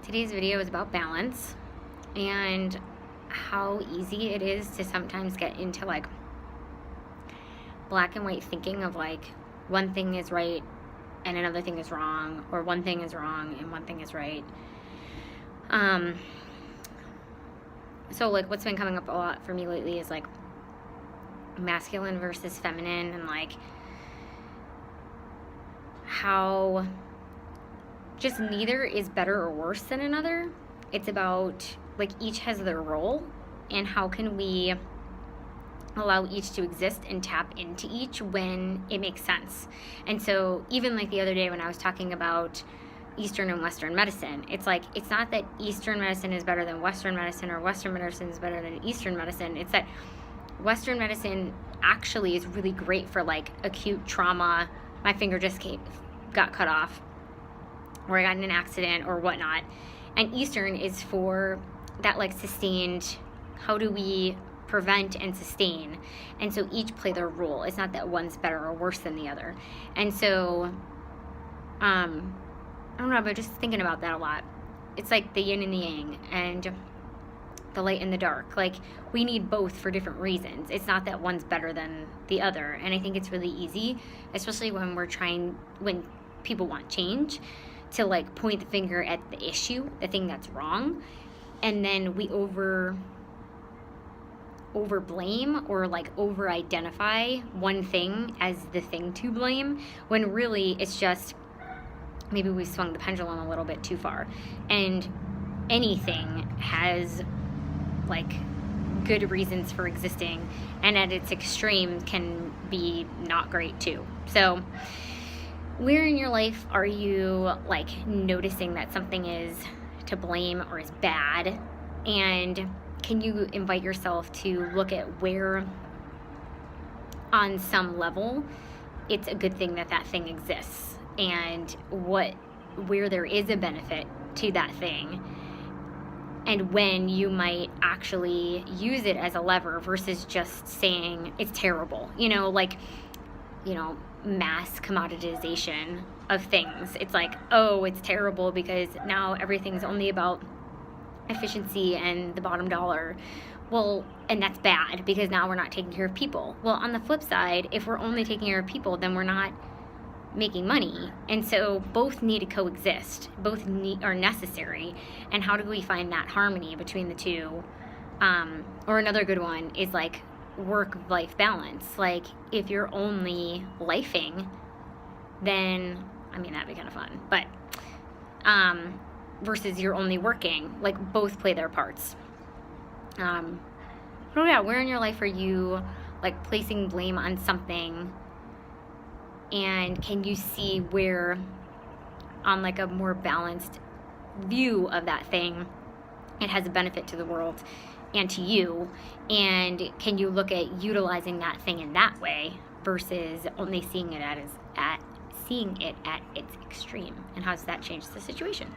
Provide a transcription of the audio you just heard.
Today's video is about balance and how easy it is to sometimes get into like black and white thinking of like one thing is right and another thing is wrong, or one thing is wrong and one thing is right. So like what's been coming up a lot for me lately is like masculine versus feminine, and like how just neither is better or worse than another. It's about like each has their role, and how can we allow each to exist and tap into each when it makes sense. And so even like the other day when I was talking about Eastern and Western medicine, it's like, it's not that Eastern medicine is better than Western medicine or Western medicine is better than Eastern medicine. It's that Western medicine actually is really great for like acute trauma. My finger just got cut off, or I got in an accident or whatnot. And Eastern is for that like sustained, how do we prevent and sustain? And so each play their role. It's not that one's better or worse than the other. And so I don't know, but just thinking about that a lot. It's like the yin and the yang, and the light and the dark. Like, we need both for different reasons. It's not that one's better than the other. And I think it's really easy, especially when when people want change, to like point the finger at the issue, the thing that's wrong, and then we over blame, or like over identify one thing as the thing to blame, when really it's just maybe we swung the pendulum a little bit too far. And anything has like good reasons for existing, and at its extreme can be not great too. So where in your life are you like noticing that something is to blame or is bad? And can you invite yourself to look at where on some level it's a good thing that that thing exists, and where there is a benefit to that thing, and when you might actually use it as a lever versus just saying it's terrible, mass commoditization of things. It's like, oh, it's terrible because now everything's only about efficiency and the bottom dollar. Well, and that's bad because now we're not taking care of people. Well, on the flip side, if we're only taking care of people, then we're not making money. And so both need to coexist. Both are necessary. And how do we find that harmony between the two? Or another good one is like work-life balance. Like, if you're only lifing, then, I mean, that'd be kind of fun. But, versus you're only working, like both play their parts. Oh yeah, where in your life are you like placing blame on something? And can you see where on like a more balanced view of that thing, it has a benefit to the world and to you? And can you look at utilizing that thing in that way versus only seeing it at its extreme? And how does that change the situation?